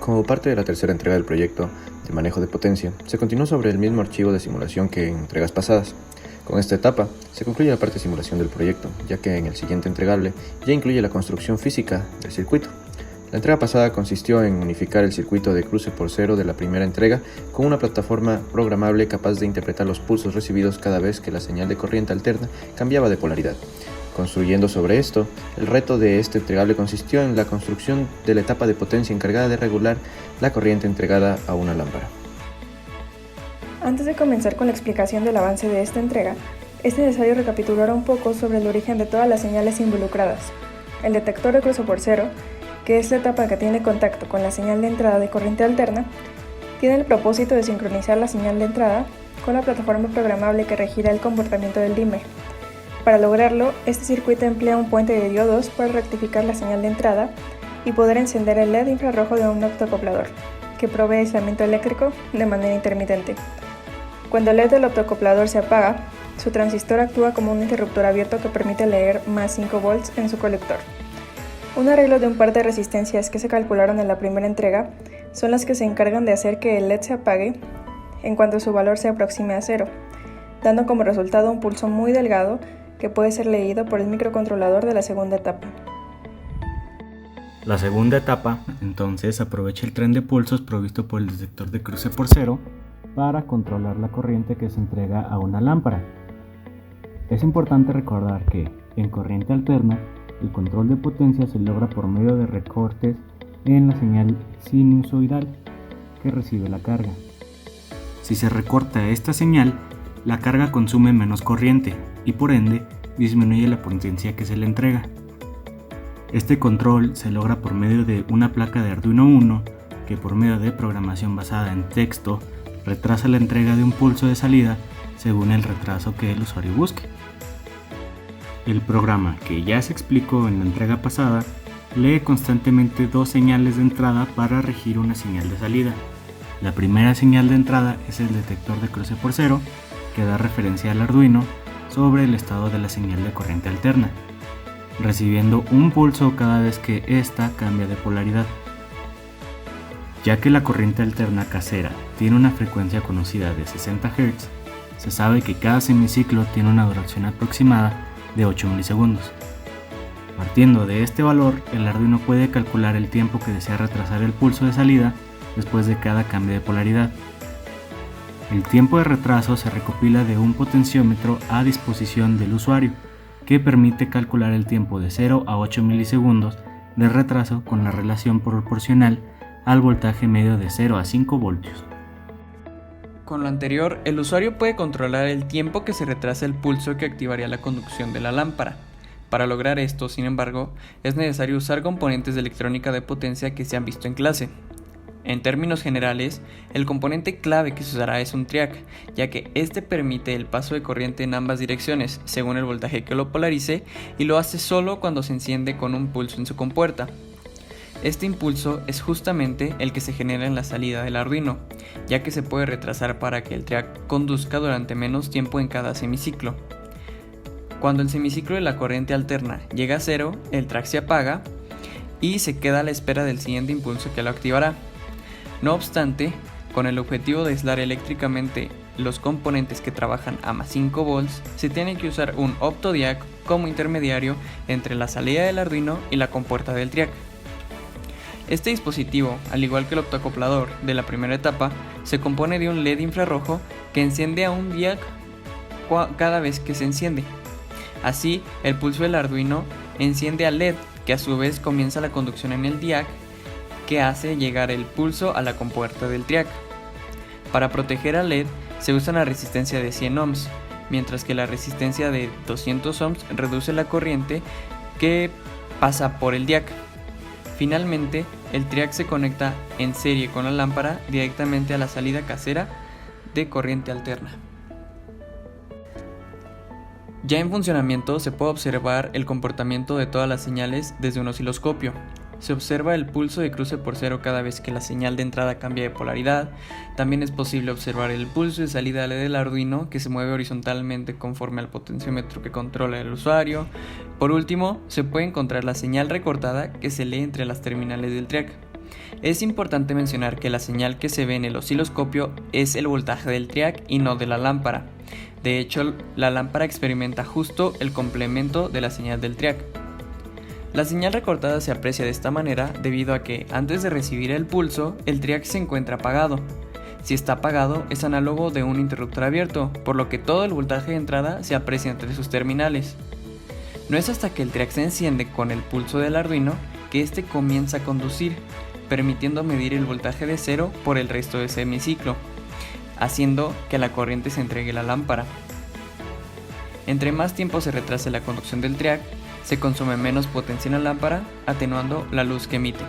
Como parte de la tercera entrega del proyecto de manejo de potencia, se continuó sobre el mismo archivo de simulación que en entregas pasadas. Con esta etapa se concluye la parte de simulación del proyecto, ya que en el siguiente entregable ya incluye la construcción física del circuito. La entrega pasada consistió en unificar el circuito de cruce por cero de la primera entrega con una plataforma programable capaz de interpretar los pulsos recibidos cada vez que la señal de corriente alterna cambiaba de polaridad. Construyendo sobre esto, el reto de este entregable consistió en la construcción de la etapa de potencia encargada de regular la corriente entregada a una lámpara. Antes de comenzar con la explicación del avance de esta entrega, es necesario recapitular un poco sobre el origen de todas las señales involucradas. El detector de cruce por cero, que es la etapa que tiene contacto con la señal de entrada de corriente alterna, tiene el propósito de sincronizar la señal de entrada con la plataforma programable que regirá el comportamiento del dimmer. Para lograrlo, este circuito emplea un puente de diodos para rectificar la señal de entrada y poder encender el LED infrarrojo de un optoacoplador, que provee aislamiento eléctrico de manera intermitente. Cuando el LED del optoacoplador se apaga, su transistor actúa como un interruptor abierto que permite leer más 5 volts en su colector. Un arreglo de un par de resistencias que se calcularon en la primera entrega son las que se encargan de hacer que el LED se apague en cuanto su valor se aproxime a cero, dando como resultado un pulso muy delgado que puede ser leído por el microcontrolador de la segunda etapa. La segunda etapa, entonces, aprovecha el tren de pulsos provisto por el detector de cruce por cero para controlar la corriente que se entrega a una lámpara. Es importante recordar que, en corriente alterna, el control de potencia se logra por medio de recortes en la señal sinusoidal que recibe la carga. Si se recorta esta señal, la carga consume menos corriente y por ende disminuye la potencia que se le entrega. Este control se logra por medio de una placa de Arduino Uno que por medio de programación basada en texto retrasa la entrega de un pulso de salida según el retraso que el usuario busque. El programa que ya se explicó en la entrega pasada lee constantemente dos señales de entrada para regir una señal de salida. La primera señal de entrada es el detector de cruce por cero que da referencia al Arduino sobre el estado de la señal de corriente alterna, recibiendo un pulso cada vez que ésta cambia de polaridad. Ya que la corriente alterna casera tiene una frecuencia conocida de 60 Hz, se sabe que cada semiciclo tiene una duración aproximada de 8 milisegundos. Partiendo de este valor, el Arduino puede calcular el tiempo que desea retrasar el pulso de salida después de cada cambio de polaridad. El tiempo de retraso se recopila de un potenciómetro a disposición del usuario, que permite calcular el tiempo de 0 a 8 milisegundos de retraso con la relación proporcional al voltaje medio de 0 a 5 voltios. Con lo anterior, el usuario puede controlar el tiempo que se retrasa el pulso que activaría la conducción de la lámpara. Para lograr esto, sin embargo, es necesario usar componentes de electrónica de potencia que se han visto en clase. En términos generales, el componente clave que se usará es un triac, ya que este permite el paso de corriente en ambas direcciones, según el voltaje que lo polarice, y lo hace solo cuando se enciende con un pulso en su compuerta. Este impulso es justamente el que se genera en la salida del Arduino, ya que se puede retrasar para que el triac conduzca durante menos tiempo en cada semiciclo. Cuando el semiciclo de la corriente alterna llega a cero, el triac se apaga y se queda a la espera del siguiente impulso que lo activará. No obstante, con el objetivo de aislar eléctricamente los componentes que trabajan a más 5 volts, se tiene que usar un optodiac como intermediario entre la salida del Arduino y la compuerta del triac. Este dispositivo, al igual que el optoacoplador de la primera etapa, se compone de un LED infrarrojo que enciende a un diac cada vez que se enciende. Así, el pulso del Arduino enciende al LED, que a su vez comienza la conducción en el diac, que hace llegar el pulso a la compuerta del triac. Para proteger al LED se usa una resistencia de 100 ohms, mientras que la resistencia de 200 ohms reduce la corriente que pasa por el diac. Finalmente, el triac se conecta en serie con la lámpara directamente a la salida casera de corriente alterna. Ya en funcionamiento se puede observar el comportamiento de todas las señales desde un osciloscopio. Se observa el pulso de cruce por cero cada vez que la señal de entrada cambia de polaridad. También es posible observar el pulso de salida del Arduino, que se mueve horizontalmente conforme al potenciómetro que controla el usuario. Por último, se puede encontrar la señal recortada que se lee entre las terminales del triac. Es importante mencionar que la señal que se ve en el osciloscopio es el voltaje del triac y no de la lámpara. De hecho, la lámpara experimenta justo el complemento de la señal del triac. La señal recortada se aprecia de esta manera debido a que, antes de recibir el pulso, el triac se encuentra apagado. Si está apagado, es análogo de un interruptor abierto, por lo que todo el voltaje de entrada se aprecia entre sus terminales. No es hasta que el triac se enciende con el pulso del Arduino que éste comienza a conducir, permitiendo medir el voltaje de cero por el resto de ese semiciclo, haciendo que la corriente se entregue a la lámpara. Entre más tiempo se retrase la conducción del triac, se consume menos potencia en la lámpara, atenuando la luz que emite.